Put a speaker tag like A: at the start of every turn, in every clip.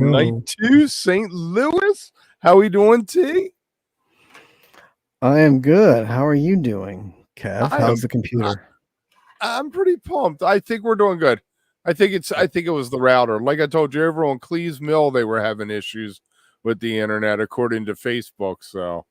A: Night
B: Go.
A: 2, St. Louis. How we doing, T?
B: I am good. How are you doing, Kev?
A: I
B: How's
A: am.
B: the computer?
A: I'm pretty pumped. I think we're doing good. I think it was the router. Like I told you, over on Cleves Mill, they were having issues with the internet, according to Facebook. So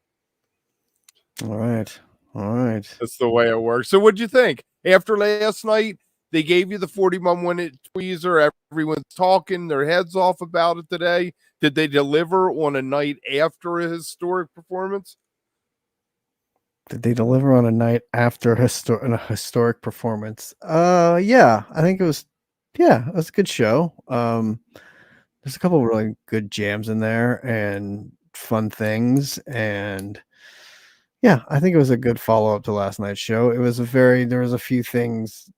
B: All right. All right.
A: that's the way it works. So what'd you think? After last night, they gave you the 41-minute tweezer. Everyone's talking their heads off about it today. Did they deliver on a night after a historic performance?
B: Did they deliver on a night after a historic performance? Yeah. I think it was. Yeah, it was a good show. There's a couple of really good jams in there and fun things, and yeah, I think it was a good follow up to last night's show. There was a few things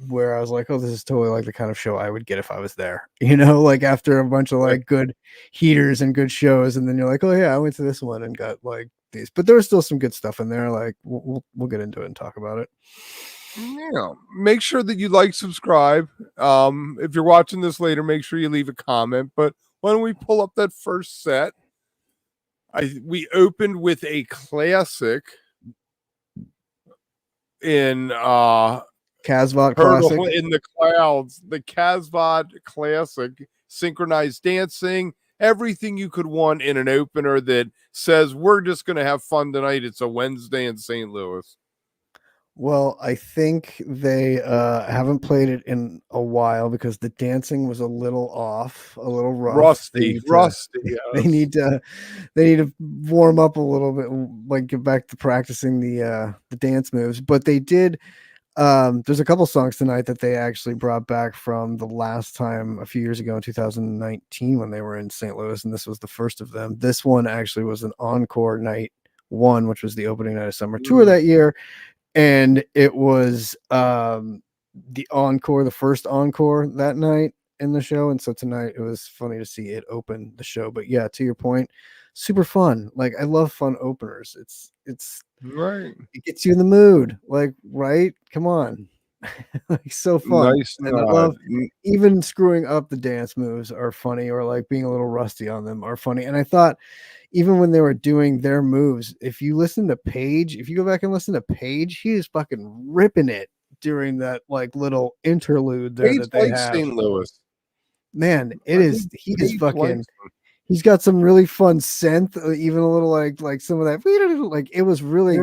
B: where I was like, oh, this is totally like the kind of show I would get if I was there, like after a bunch of like good heaters and good shows. And then you're like, oh yeah, I went to this one and got like these, but there was still some good stuff in there. Like we'll get into it and talk about it.
A: Yeah, make sure that you like, subscribe. If you're watching this later, make sure you leave a comment. But why don't we pull up that first set? We opened with a classic in
B: Casvot
A: Hurdle
B: Classic
A: in the Clouds, the Casvot Classic, synchronized dancing, everything you could want in an opener that says we're just going to have fun tonight. It's a Wednesday in St. Louis.
B: Well, I think they haven't played it in a while because the dancing was a little off, a little rough.
A: Rusty.
B: Yes.
A: They
B: need to warm up a little bit, like get back to practicing the dance moves. But they did. There's a couple songs tonight that they actually brought back from the last time a few years ago in 2019 when they were in St. Louis, and this was the first of them. This one actually was an encore night one, which was the opening night of summer tour that year. And it was the encore, the first encore that night in the show. And so tonight it was funny to see it open the show. But yeah, to your point, super fun. Like I love fun openers. It's
A: right.
B: It gets you in the mood. Like, right? Come on. Like so fun.
A: Nice.
B: And I love even screwing up the dance moves are funny, or like being a little rusty on them are funny. And I thought even when they were doing their moves, if you go back and listen to Page, he is fucking ripping it during that like little interlude there that they have.
A: St. Louis.
B: Man, he's got some really fun synth, even a little like some of that, like it was really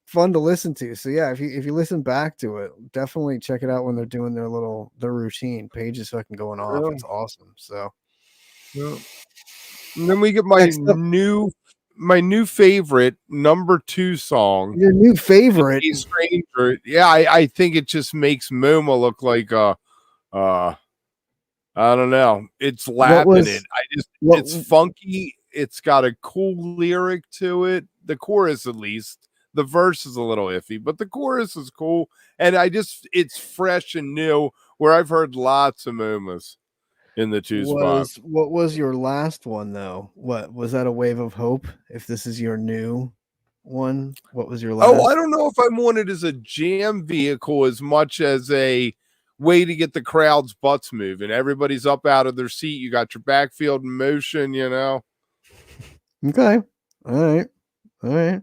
B: fun to listen to. So yeah, if you listen back to it, definitely check it out when they're doing their routine. Page is fucking going off. It's awesome. So
A: and then we get my new favorite number 2 song.
B: Your new favorite,
A: Stranger. Yeah, I think it just makes Moma look like I don't know. It's lapping it. It's funky. It's got a cool lyric to it. The chorus, at least. The verse is a little iffy, but the chorus is cool. And it's fresh and new, where I've heard lots of Momas in the 2 spots.
B: What was your last one though? What was that, a Wave of Hope? If this is your new one, what was your last?
A: Oh, I don't know if I want it as a jam vehicle as much as a way to get the crowd's butts moving. Everybody's up out of their seat. You got your backfield in motion,
B: Okay. All right.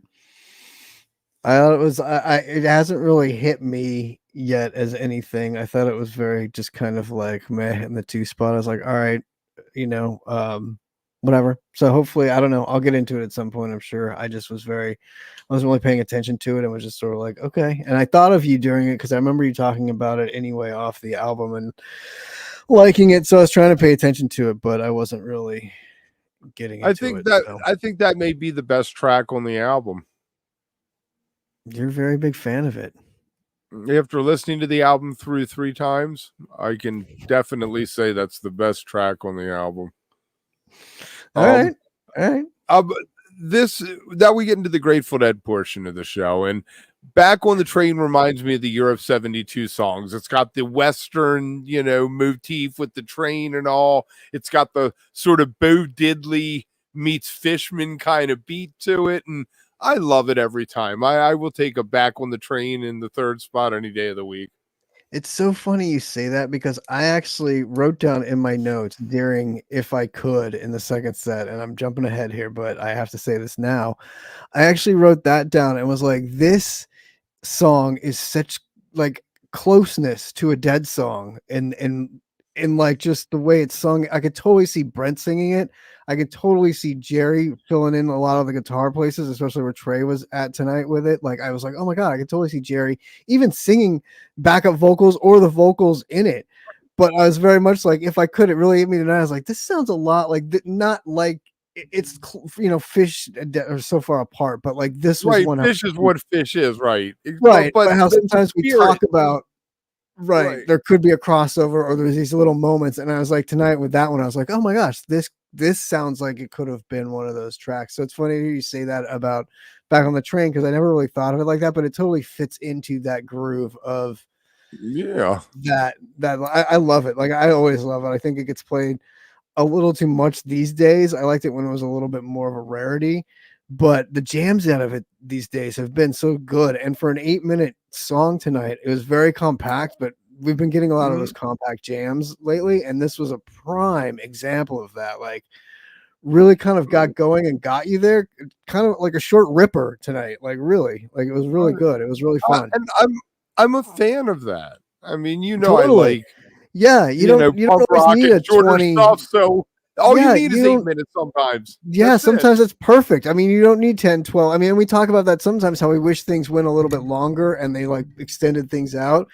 B: It hasn't really hit me yet as anything. I thought it was very just kind of like meh in the 2 spot. I was like, all right, whatever. So hopefully, I don't know, I'll get into it at some point, I'm sure. I wasn't really paying attention to it and was just sort of like, okay. And I thought of you during it because I remember you talking about it anyway off the album and liking it. So I was trying to pay attention to it, but I wasn't really getting into it.
A: I think that may be the best track on the album.
B: You're a very big fan of it.
A: After listening to the album through 3 times, I can definitely say that's the best track on the album.
B: All right.
A: That we get into the Grateful Dead portion of the show, and Back on the Train reminds me of the Europe 72 songs. It's got the Western, motif with the train and all. It's got the sort of Bo Diddley meets Fishman kind of beat to it, and I love it every time. I will take a Back on the Train in the 3rd spot any day of the week.
B: It's so funny you say that because I actually wrote down in my notes during If I Could in the second set, and I'm jumping ahead here, but I have to say this now. I actually wrote that down and was like, this song is such like closeness to a Dead song, and like just the way it's sung. I could totally see Brent singing it. I could totally see Jerry filling in a lot of the guitar places, especially where Trey was at tonight with it. Like I was like, oh my god, I could totally see Jerry even singing backup vocals or the vocals in it. But I was very much like, if I could, it really hit me tonight. I was like, this sounds a lot like not like it's PHiSH are so far apart, but like this was
A: right.
B: one.
A: PHiSH is what PHiSH is, right?
B: Right,
A: But
B: but how sometimes we talk about
A: right.
B: there could be a crossover or there's these little moments, and I was like tonight with that one, I was like, oh my gosh, this sounds like it could have been one of those tracks. So it's funny to hear you say that about Back on the Train, because I never really thought of it like that, but it totally fits into that groove of that I love it. Like I always love it. I think it gets played a little too much these days. I liked it when it was a little bit more of a rarity, but the jams out of it these days have been so good. And for an 8-minute song tonight, it was very compact, but we've been getting a lot of those compact jams lately, and this was a prime example of that. Like really kind of got going and got you there, kind of like a short ripper tonight. Like really, like it was really good. It was really fun.
A: And I'm a fan of that. I mean,
B: Totally.
A: I like
B: you don't always need a 20
A: stuff, so all you need is 8 minutes sometimes.
B: Yeah, sometimes it's perfect. I mean, you don't need 10, 12. I mean, we talk about that sometimes, how we wish things went a little bit longer and they like extended things out.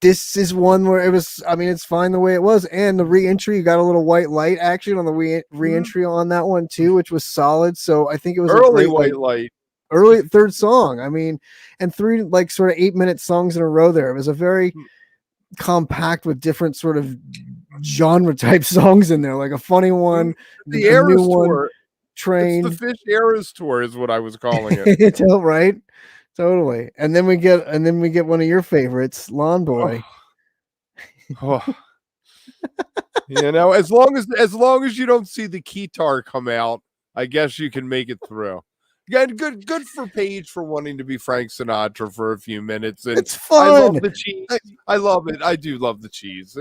B: This is one where it was, I mean, it's fine the way it was. And the re-entry, you got a little white light action on the re-entry on that one too, which was solid. So I think it was
A: early white light.
B: Early third song. I mean, and 3 like sort of 8-minute songs in a row there. It was a very compact with different sort of genre type songs in there, like a funny one,
A: the Eras tour,
B: Train.
A: It's the PHiSH Eras tour is what I was calling it.
B: It's all right, totally. And then we get one of your favorites, Lawn Boy.
A: You know, as long as you don't see the keytar come out, I guess you can make it through. Yeah, good for Paige for wanting to be Frank Sinatra for a few minutes. And
B: it's fun.
A: I love the cheese. I love it. I do love the cheese.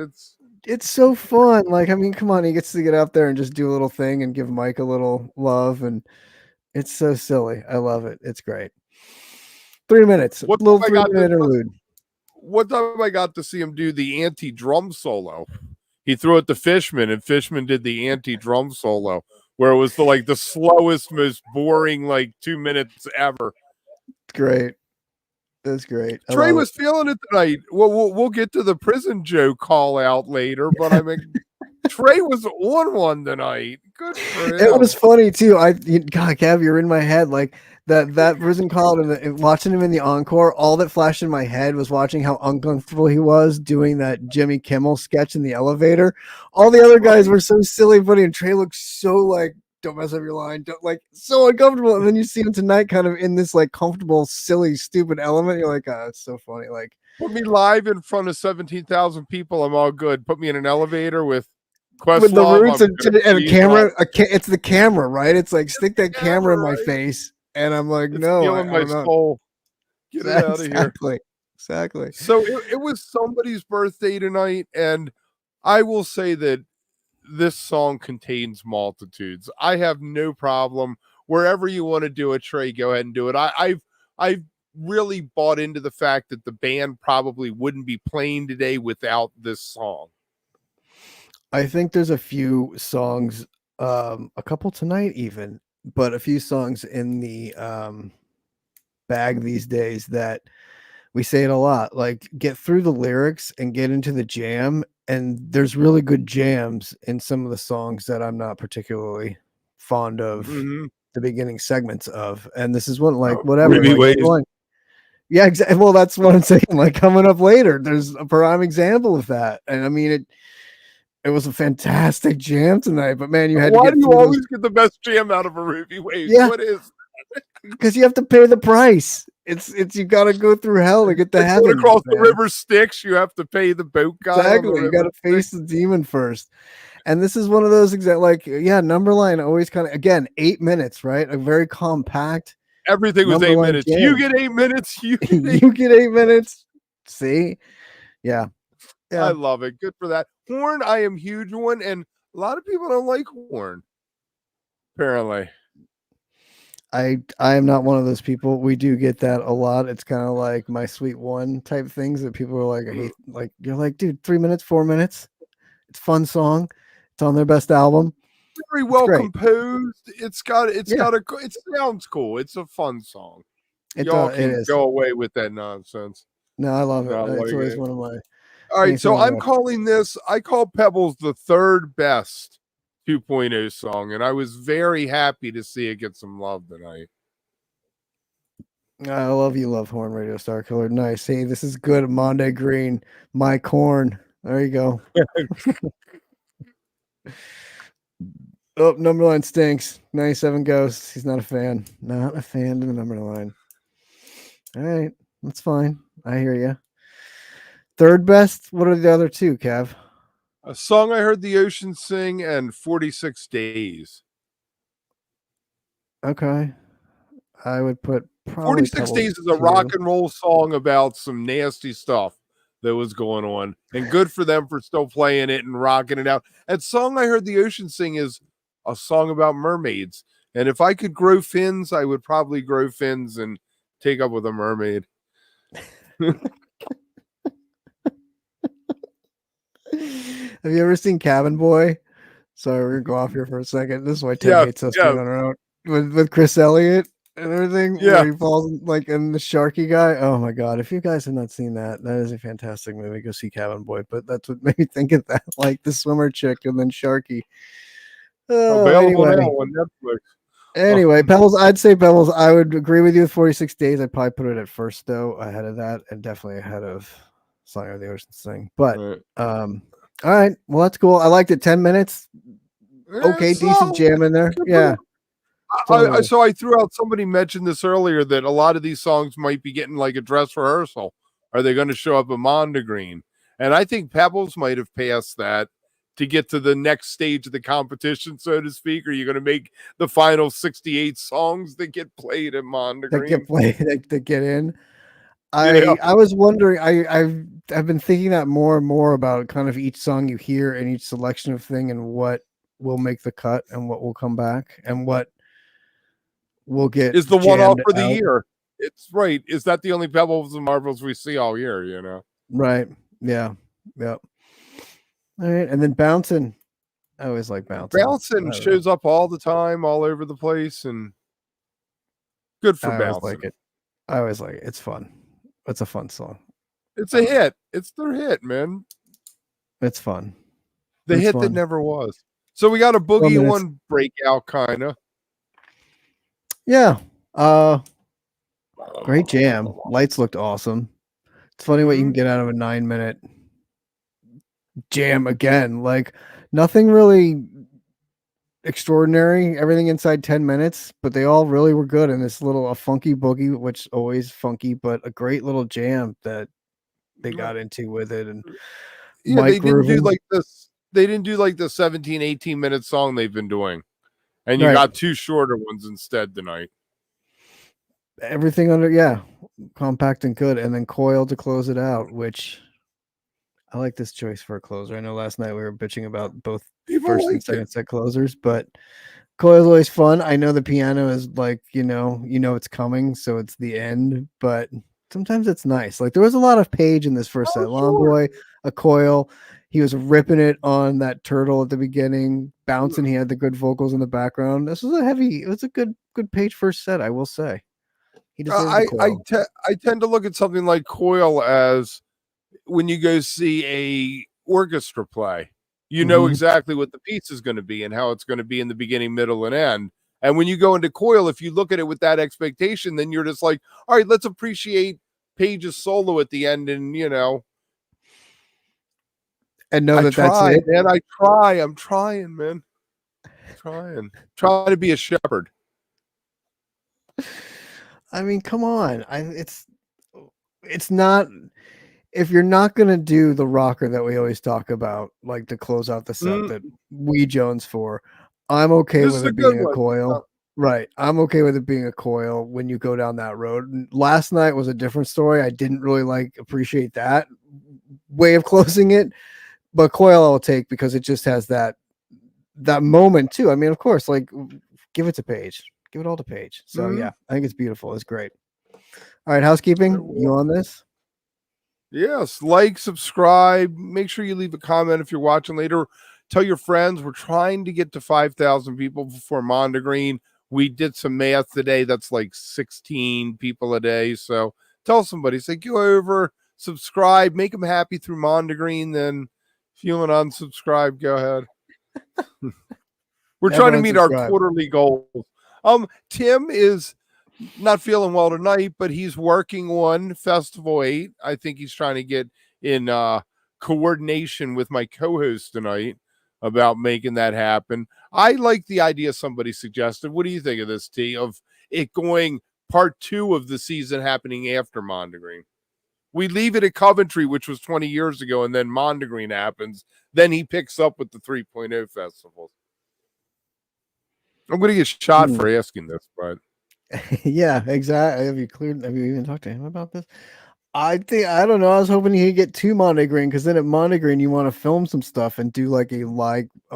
B: It's so fun. Like, I mean, come on, he gets to get out there and just do a little thing and give Mike a little love, and it's so silly. I love it. It's great. 3 minutes.
A: What
B: little 3-minute interlude.
A: What time I got to see him do the anti-drum solo? He threw it to Fishman, and Fishman did the anti-drum solo, where it was the slowest, most boring 2 minutes ever.
B: Great. That's great.
A: Trey was feeling it tonight. Well, we'll get to the Prison Joe call out later, but I mean, Trey was on one tonight. Good for him.
B: It was funny too. God, Cav, you're in my head. Like that prison call and watching him in the encore. All that flashed in my head was watching how uncomfortable he was doing that Jimmy Kimmel sketch in the elevator. All the other guys were so silly, funny, and Trey looked so like, don't mess up your line, so uncomfortable. And then you see him tonight kind of in this comfortable, silly, stupid element. You're like, oh, it's so funny. Like,
A: put me live in front of 17,000 people. I'm all good. Put me in an elevator with the
B: roots and a camera. It's the camera, right? It's like, stick that camera in my face. And I'm like, no,
A: killing my soul. Get it out of here.
B: Exactly.
A: So it was somebody's birthday tonight. And I will say that this song contains multitudes. I have no problem wherever you want to do it, Trey. Go ahead and do it. I've really bought into the fact that the band probably wouldn't be playing today without this song.
B: I think there's a few songs, a couple tonight even, but a few songs in the bag these days that we say it a lot. Like, get through the lyrics and get into the jam. And there's really good jams in some of the songs that I'm not particularly fond of the beginning segments of. And this is one, whatever. Yeah, exactly. Well, that's what I'm saying. Coming up later, there's a prime example of that. And I mean, it was a fantastic jam tonight. But man, you had
A: Why do you always get the best jam out of a Ruby Waves?
B: Yeah.
A: What is?
B: Because you have to pay the price. It's you got to go through hell to get to heaven.
A: Across the river Styx, you have to pay the boat guy.
B: Exactly, you got to face the demon first. And this is one of those Numberline always kind of, again, 8 minutes, right? A very compact.
A: Everything was 8 minutes. Jam. You get 8 minutes. You
B: get 8 minutes. See, Yeah.
A: I love it. Good for that. Horn, I am huge one, and a lot of people don't like Horn. Apparently.
B: I am not one of those people. We do get that a lot. It's kind of like my sweet one type things that people are like, I hate. Like you're like, dude, 3 minutes, 4 minutes. It's a fun song. It's on their best album.
A: Very well composed. It sounds cool. It's a fun song. Y'all can go away with that nonsense.
B: No, I love it. It's always one of my.
A: All right, so I call Pebbles the third best 2.0 song, and I was very happy to see it get some love tonight.
B: I love Horn Radio Star Killer. Nice. Hey, this is good. Monday Green, my corn. There you go. Oh, number line stinks. 97 Ghosts. He's not a fan. Not a fan of the number line. All right, that's fine. I hear you. Third best. What are the other two, Kev?
A: A song I heard the ocean sing and 46 Days.
B: Okay. I would put probably
A: 46 Days is a rock and roll song about some nasty stuff that was going on, and good for them for still playing it and rocking it out. And song I heard the ocean sing is a song about mermaids. And if I could grow fins, I would probably grow fins and take up with a mermaid.
B: Have you ever seen Cabin Boy? Sorry, we're gonna go off here for a second. This is why Tim hates us being on our own with Chris Elliott and everything.
A: Yeah,
B: where he falls like in the Sharky guy. Oh my god! If you guys have not seen that, that is a fantastic movie. Go see Cabin Boy. But that's what made me think of that, like the swimmer chick and then Sharky.
A: Available now on Netflix.
B: Anyway, Pebbles, I'd say Pebbles. I would agree with you with 46 Days. I'd probably put it at first though, ahead of that, and definitely ahead of Song of the Ocean Sing. But all right, well that's cool. I liked it. 10 minutes. Okay, decent jam in there. Yeah.
A: So I threw out, somebody mentioned this earlier, that a lot of these songs might be getting like a dress rehearsal. Are they going to show up at Mondegreen? And I think Pebbles might have passed that to get to the next stage of the competition, so to speak. Are you going to make the final 68 songs that get played at Mondegreen?
B: That get played, that get in. I was wondering. I've been thinking that more and more about kind of each song you hear and each selection of thing and what will make the cut and what will come back and what will get
A: is the one off for the year. It's right. Is that the only Pebbles and Marbles we see all year? You know.
B: Right. Yeah. Yep. All right, and then Bouncing. I always like Bouncing.
A: Bouncing shows up all the time, all over the place, and good for Bouncing.
B: I always like it. It's fun. It's a fun song.
A: It's a hit. It's their hit, man.
B: It's fun.
A: The hit that never was. So we got a Boogie one breakout, kind of.
B: Yeah. Great jam. Lights looked awesome. It's funny what you can get out of a 9-minute jam again. Like nothing really extraordinary, everything inside 10 minutes, but they all really were good in this a funky boogie, which always funky, but a great little jam that they got into with it. And
A: they didn't do like this. They didn't do like the 17, 18-minute song they've been doing. And you got two shorter ones instead tonight.
B: Everything under, compact and good. And then Coil to close it out, which I like this choice for a closer. I know last night we were bitching about both first and second set closers, but Coil's always fun. I know the piano is like, you know it's coming, so it's the end, but sometimes it's nice. Like there was a lot of Page in this first set. Long Boy, a Coil. He was ripping it on that turtle at the beginning, bouncing. He had the good vocals in the background. This was it was a good Page first set, I will say. He
A: I tend to look at something like Coil as when you go see a orchestra play, you know exactly what the piece is going to be and how it's going to be in the beginning, middle, and end. And when you go into Coil, if you look at it with that expectation, then you're just like, all right, let's appreciate Page's solo at the end, and
B: and know that's it.
A: Man, I'm trying, man. Trying to be a shepherd.
B: I mean, come on. It's not. If you're not going to do the rocker that we always talk about, like to close out the set that we Jones for, I'm okay with it being a Coil. Right. I'm okay with it being a Coil when you go down that road. Last night was a different story. I didn't really appreciate that way of closing it, but Coil I'll take because it just has that moment too. I mean, of course, give it to Paige. Give it all to Paige. So yeah, I think it's beautiful. It's great. All right, housekeeping. You on this?
A: Yes, like, subscribe. Make sure you leave a comment if you're watching later. Tell your friends. We're trying to get to 5,000 people before Mondegreen. We did some math today. That's like 16 people a day. So tell somebody. Say, go over, subscribe, make them happy through Mondegreen. Then if you want to unsubscribe, go ahead. We're trying to meet our quarterly goals. Tim is not feeling well tonight, but he's working on Festival 8. I think he's trying to get in coordination with my co-host tonight about making that happen. I like the idea somebody suggested. What do you think of this, T, of it going part 2 of the season happening after Mondegreen? We leave it at Coventry, which was 20 years ago, and then Mondegreen happens. Then he picks up with the 3.0 festivals. I'm going to get shot for asking this, but
B: yeah, exactly. Have you even talked to him about this? I don't know. I was hoping he'd get to Mondegreen because then at Mondegreen you want to film some stuff and do a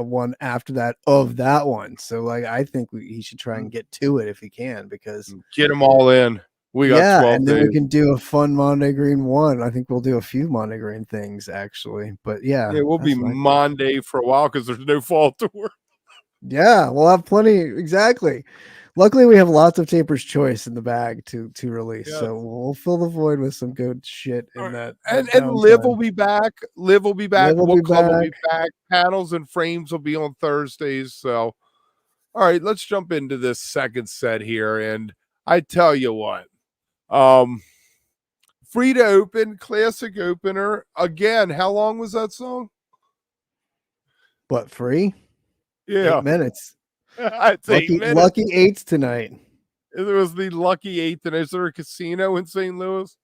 B: one after that of that one. So I think he should try and get to it if he can, because
A: get them all in. We got 12
B: and then
A: days.
B: we can do a fun Mondegreen one. I think we'll do a few Mondegreen things actually, but yeah,
A: we'll be Monday for a while because there's no fall tour.
B: Yeah, we'll have plenty. Exactly. Luckily, we have lots of Taper's Choice in the bag to release, so we'll fill the void with some good shit in that.
A: And Liv will be back. Liv will be back. Wook Club will be back. Panels and Frames will be on Thursdays. So, all right, let's jump into this second set here. And I tell you what, Free to Open, classic opener. Again, how long was that song?
B: What, free?
A: Yeah.
B: 8 minutes.
A: It's 8 minutes.
B: Lucky 8s tonight.
A: It was the lucky 8th. And is there a casino in St. Louis?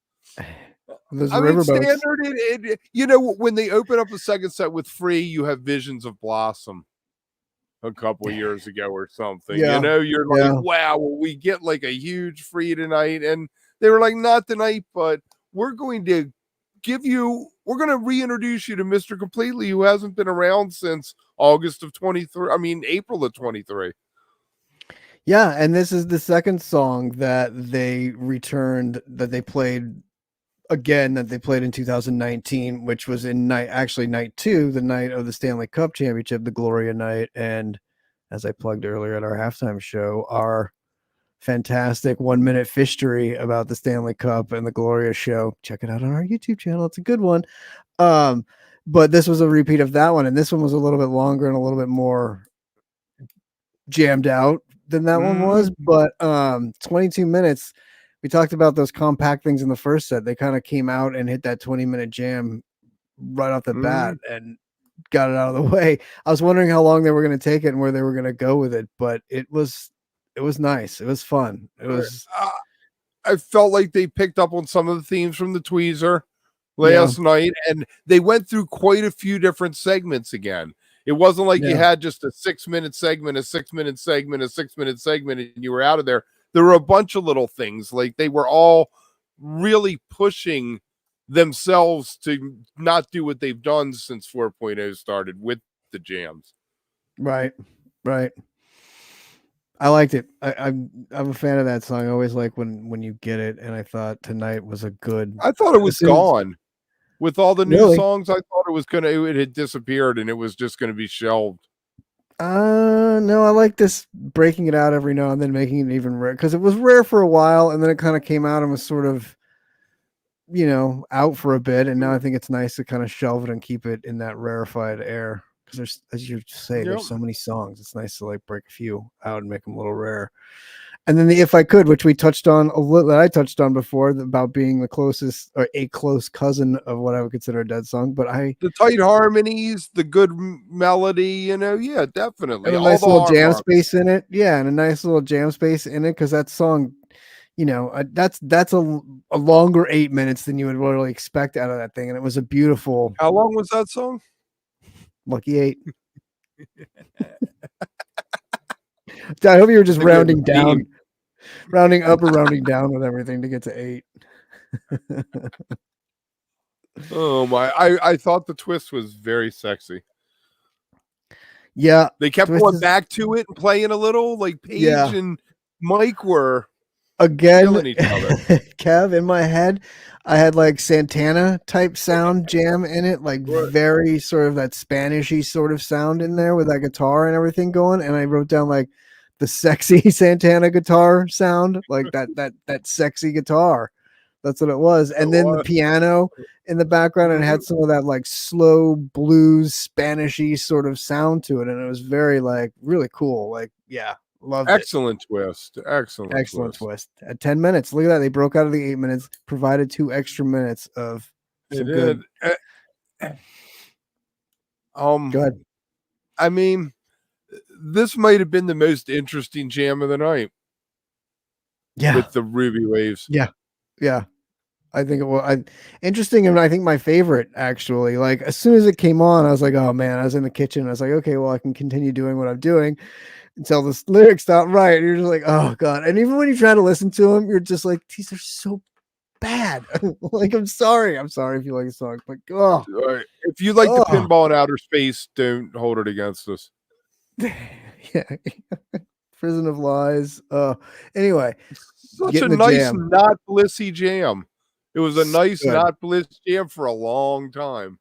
B: There's riverboats.
A: Standard, when they open up a second set with Free, you have visions of Blossom a couple of years ago or something.
B: Yeah.
A: You're like, wow, will we get like a huge Free tonight? And they were like, not tonight, but we're going to reintroduce you to Mr. Completely, who hasn't been around since August of 23. I mean, April of 23.
B: Yeah, and this is the second song that they returned, that they played again, that they played in 2019, which was in night 2, the night of the Stanley Cup Championship, the Gloria night. And as I plugged earlier at our halftime show, our fantastic 1-minute fishtory about the Stanley Cup and the Gloria show. Check it out on our YouTube channel. It's a good one. But this was a repeat of that one, and this one was a little bit longer and a little bit more jammed out than that one was. But 22 minutes. We talked about those compact things in the first set. They kind of came out and hit that 20-minute jam right off the bat and got it out of the way. I was wondering how long they were going to take it and where they were going to go with it, but it was nice. It was fun. It was.
A: I felt like they picked up on some of the themes from the Tweezer last night, and they went through quite a few different segments again. It wasn't like you had just a 6-minute segment, a 6-minute segment, a 6-minute segment, and you were out of there. There were a bunch of little things. Like, they were all really pushing themselves to not do what they've done since 4.0 started with the jams.
B: Right. I liked it. I'm a fan of that song. I always like when you get it, and I thought tonight was a good.
A: I thought it was gone. With all the new songs, I thought it had disappeared and it was just going to be shelved.
B: No, I like this breaking it out every now and then, making it even rare, because it was rare for a while and then it kind of came out and was sort of, out for a bit. And now I think it's nice to kind of shelve it and keep it in that rarefied air. Because there's, as you say, there's so many songs. It's nice to break a few out and make them a little rare. And then the If I Could, which we touched on a little, that I touched on before, about being the closest or a close cousin of what I would consider a dead song. But the
A: tight harmonies, the good melody, definitely.
B: And a nice little jam space in it. Yeah, and a nice little jam space in it, because that song, that's a longer 8 minutes than you would really expect out of that thing. And it was a beautiful.
A: How long was that song?
B: Lucky 8. I hope you were just rounding down, rounding up or rounding down with everything to get to 8.
A: Oh my! I thought the twist was very sexy.
B: Yeah,
A: they kept going back to it and playing a little. Like Paige and Mike were
B: again
A: each other.
B: Kev, in my head, I had like Santana type sound jam in it, like very sort of that Spanishy sort of sound in there with that guitar and everything going. And I wrote down like the sexy Santana guitar sound, like that sexy guitar. That's what it was. And then the piano in the background, and it had some of that like slow blues Spanishy sort of sound to it. And it was very like really cool. Like, yeah, loved
A: Excellent twist. Excellent
B: twist. At 10 minutes. Look at that. They broke out of the 8 minutes, provided 2 extra minutes of some good. Go ahead.
A: I mean, this might have been the most interesting jam of the night.
B: Yeah.
A: With the Ruby Waves.
B: Yeah. Yeah. I think it was interesting, and I think my favorite actually. Like as soon as it came on, I was like, "Oh man!" I was in the kitchen. I was like, "Okay, well, I can continue doing what I'm doing until the lyrics stop right." And you're just like, "Oh god!" And even when you try to listen to them, you're just like, "These are so bad." Like, I'm sorry if you like the song, but oh,
A: if you like the Pinball in Outer Space, don't hold it against us.
B: Yeah, Prison of Lies. Anyway,
A: such a nice, not blissy jam. It was a nice, not bliss jam for a long time.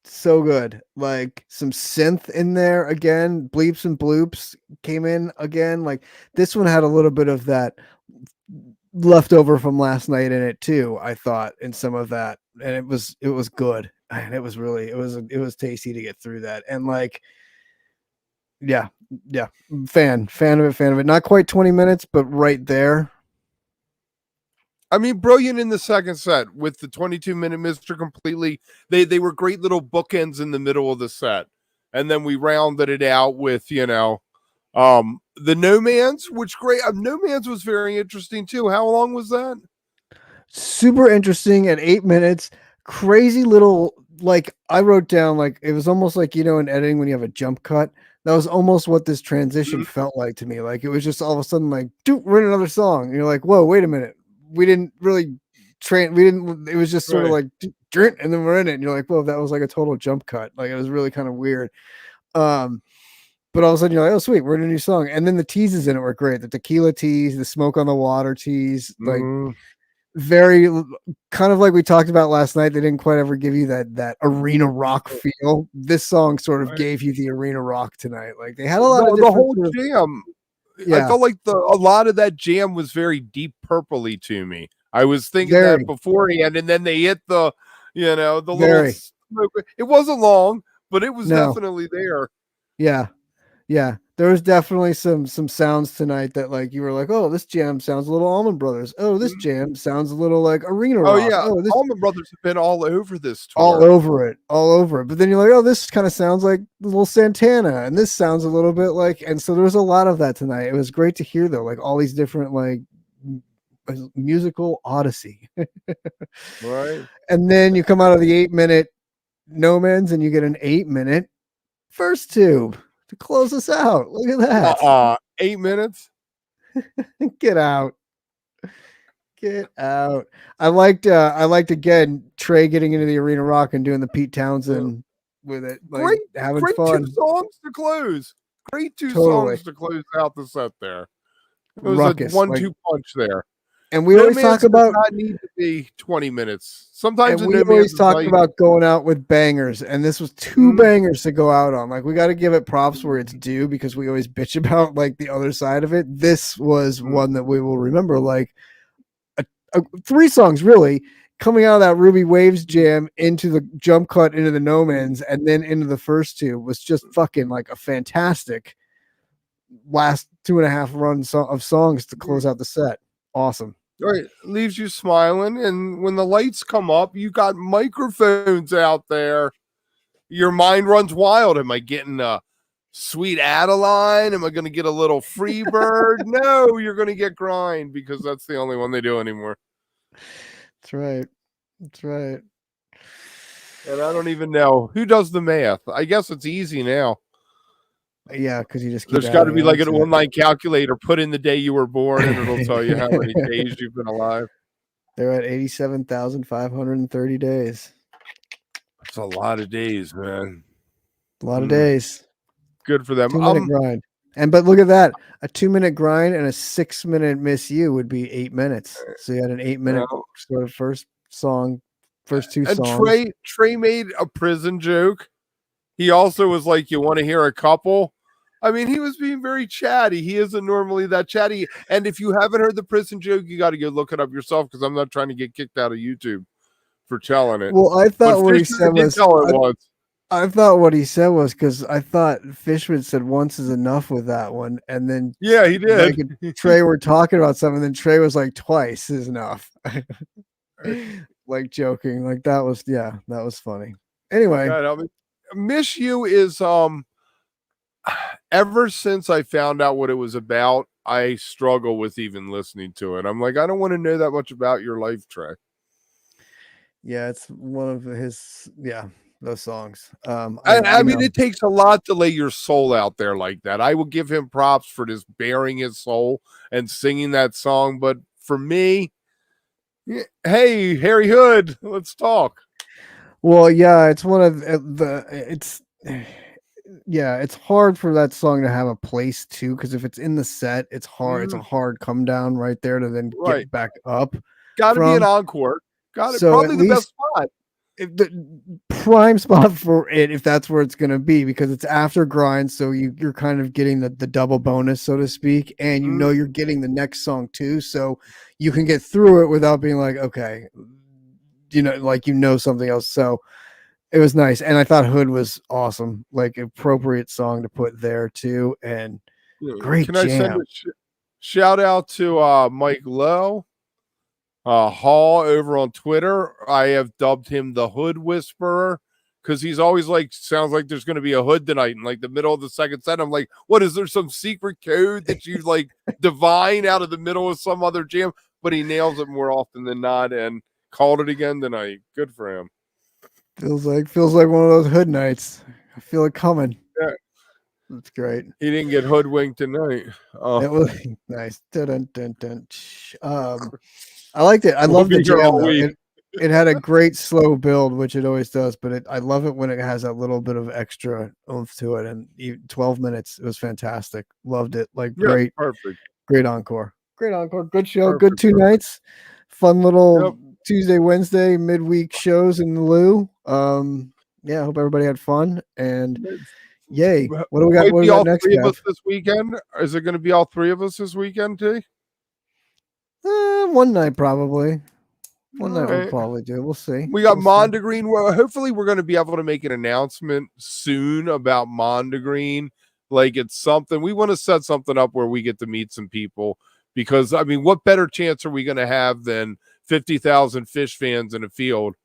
B: So good. Like some synth in there again. Bleeps and bloops came in again. Like this one had a little bit of that leftover from last night in it too, I thought, in some of that. And it was good. And it was really, it was tasty to get through that. And like, yeah. Fan of it. Not quite 20 minutes, but right there.
A: I mean, brilliant in the second set with the 22-minute Mr. Completely. They were great little bookends in the middle of the set. And then we rounded it out with, the No Man's, which great. No Man's was very interesting too. How long was that?
B: Super interesting at 8 minutes. Crazy little, like I wrote down, like it was almost like, in editing when you have a jump cut. That was almost what this transition felt like to me. Like it was just all of a sudden like, dude, we're in another song. And you're like, whoa, wait a minute. We didn't really it was just sort of like, and then we're in it. And you're like, whoa, that was like a total jump cut. Like it was really kind of weird. But all of a sudden you're like, oh, sweet, we're in a new song. And then the teases in it were great. The tequila tease, the smoke on the water tease, like very kind of like we talked about last night. They didn't quite ever give you that arena rock feel. This song sort of gave you the arena rock tonight. Like they had a lot of
A: the whole jam. Yeah. I felt like a lot of that jam was very Deep Purple-y to me. I was thinking that beforehand, and then they hit the little smoke. It wasn't long, but it was definitely there.
B: Yeah. There was definitely some sounds tonight that like you were like, oh, this jam sounds a little Allman Brothers. Oh, this jam sounds a little like arena rock.
A: Yeah. Allman Brothers have been all over this tour.
B: All over it. But then you're like, oh, this kind of sounds like a little Santana, and this sounds a little bit like, and so there was a lot of that tonight. It was great to hear though, like all these different like musical odyssey.
A: Right.
B: And then you come out of the 8 minute No Man's and you get an 8 minute first tube to close us out. Look at that.
A: 8 minutes.
B: Get out. I liked again Trey getting into the arena rock and doing the Pete Townsend with it. Like having fun.
A: 2 songs to close. Great 2 songs to close out the set there. It was
B: Ruckus,
A: a 1-2 punch there.
B: And we always talk about
A: not need to be 20 minutes. Sometimes
B: we always talk about going out with bangers, and this was 2 bangers to go out on. Like we got to give it props where it's due because we always bitch about like the other side of it. This was one that we will remember. Like 3 songs really coming out of that Ruby Waves jam into the jump cut into the No Man's and then into the first 2 was just fucking like a fantastic last 2.5 runs of songs to close out the set. Awesome.
A: Right, leaves you smiling, and when the lights come up, you got microphones out there. Your mind runs wild. Am I getting a Sweet Adeline? Am I going to get a little Freebird? No, you're going to get Grind because that's the only one they do anymore.
B: That's right.
A: And I don't even know who does the math. I guess it's easy now.
B: Yeah, because you just keep
A: There's got to be like an
B: to
A: online calculator. Put in the day you were born, and it'll tell you how many days you've been alive.
B: They're at 87,530 days.
A: It's a lot of days, man.
B: A lot of days.
A: Good for them.
B: 2-minute grind. But look at that. A 2-minute grind and a 6-minute miss you would be 8 minutes. So you had an 8-minute sort of first two songs.
A: And Trey made a prison joke. He also was like, you want to hear a couple? I mean, he was being very chatty. He isn't normally that chatty. And if you haven't heard the prison joke, you got to go look it up yourself, because I'm not trying to get kicked out of YouTube for telling it.
B: Well, I thought what he said was, I thought what he said was, because I thought Fishman said once is enough with that one, and then
A: yeah, he did.
B: Like, Trey were talking about something, and then Trey was like, twice is enough. Like joking, like that was funny. Anyway,
A: God, Miss You is ever since I found out what it was about, I struggle with even listening to it. I'm like, I don't want to know that much about your life, Trey.
B: Yeah, it's one of his those songs.
A: I mean, it takes a lot to lay your soul out there like that. I will give him props for just bearing his soul and singing that song. But for me, hey, Harry Hood, let's talk.
B: Well, yeah, it's one of it's hard for that song to have a place too, because if it's in the set, it's hard. It's a hard come down right there to then get back up.
A: Got to be an encore. Got it. So probably the best spot.
B: The prime spot for it, if that's where it's going to be, because it's after grind, so you're kind of getting the double bonus, so to speak, and you know you're getting the next song too, so you can get through it without being like, okay, something else. So it was nice, and I thought Hood was awesome, like appropriate song to put there too, and great jam.
A: I send a shout out to Mike Lowe Hall over on Twitter? I have dubbed him the Hood Whisperer, because he's always like, sounds like there's going to be a hood tonight in like the middle of the second set. I'm like, what, is there some secret code that you like divine out of the middle of some other jam? But he nails it more often than not, and called it again tonight. Good for him.
B: Feels like one of those hood nights. I feel it coming.
A: Yeah.
B: That's great.
A: He didn't get hoodwinked tonight.
B: It was nice. Dun, dun, dun. I liked it. I love the jam. It had a great slow build, which it always does, but I love it when it has a little bit of extra oomph to it. And 12 minutes, it was fantastic. Loved it. Like great,
A: perfect.
B: Great encore. Great encore. Good show. Perfect, good 2 nights. Fun little Tuesday, Wednesday midweek shows in the Lou. Yeah, I hope everybody had fun. And yay! What do we got? What do we got next?
A: Three of us this weekend? Is it going to be all three of us this weekend, T?
B: One night probably. One night we'll probably do. We'll see.
A: We got Mondegreen. Well, hopefully we're going to be able to make an announcement soon about Mondegreen. Like, it's something we want to set something up where we get to meet some people, because I mean, what better chance are we going to have than 50,000 PHiSH fans in a field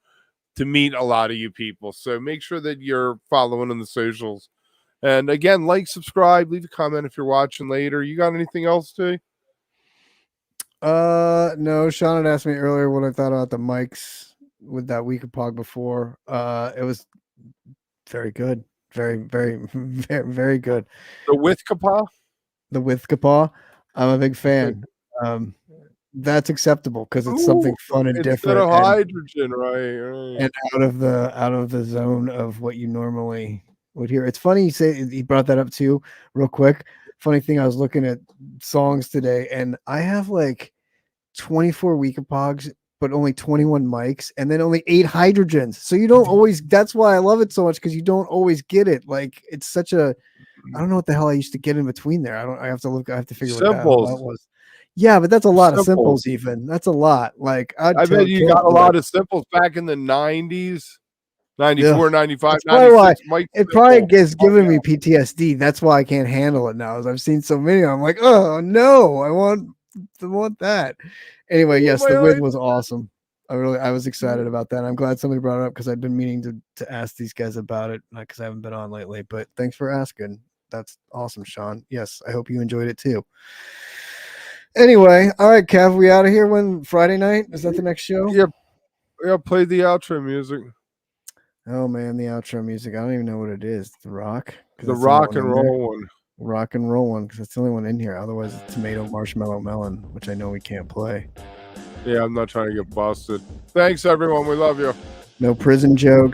A: to meet a lot of you people? So make sure that you're following on the socials. And again, like, subscribe, leave a comment if you're watching later. You got anything else, T?
B: No, Sean had asked me earlier what I thought about the mics with that week of Pog before. It was very good. Very, very, very, very good.
A: The with Kappa?
B: The with Kappa. I'm a big fan. That's acceptable because it's something fun and different.
A: Instead of hydrogen, right.
B: And out of the zone of what you normally would hear. It's funny you say he brought that up too, real quick. Funny thing, I was looking at songs today, and I have like 24 Weeka Pogs, but only 21 mics, and then only 8 hydrogens. So you don't always. That's why I love it so much, because you don't always get it. Like, it's such a. I don't know what the hell I used to get in between there. I have to look. I have to figure what that was. Yeah, but that's a lot of simples. Even that's a lot. Like, I
A: bet you got a lot of simples back in the 90s. 94, 95,
B: that's 96. It probably gets giving me PTSD. That's why I can't handle it now. As I've seen so many, I'm like, oh no, I want that. Anyway, yes, the win was awesome. I was excited about that. I'm glad somebody brought it up, because I've been meaning to ask these guys about it, because I haven't been on lately. But thanks for asking. That's awesome, Sean. Yes, I hope you enjoyed it too. Anyway, all right, Kev, we out of here. When Friday night? Is that the next show?
A: Yep. Yeah, play the outro music.
B: Oh man, the outro music. I don't even know what it is. The rock?
A: The rock and roll one.
B: Rock and roll one, because it's the only one in here. Otherwise, it's tomato, marshmallow, melon, which I know we can't play.
A: Yeah, I'm not trying to get busted. Thanks, everyone. We love you.
B: No prison jokes.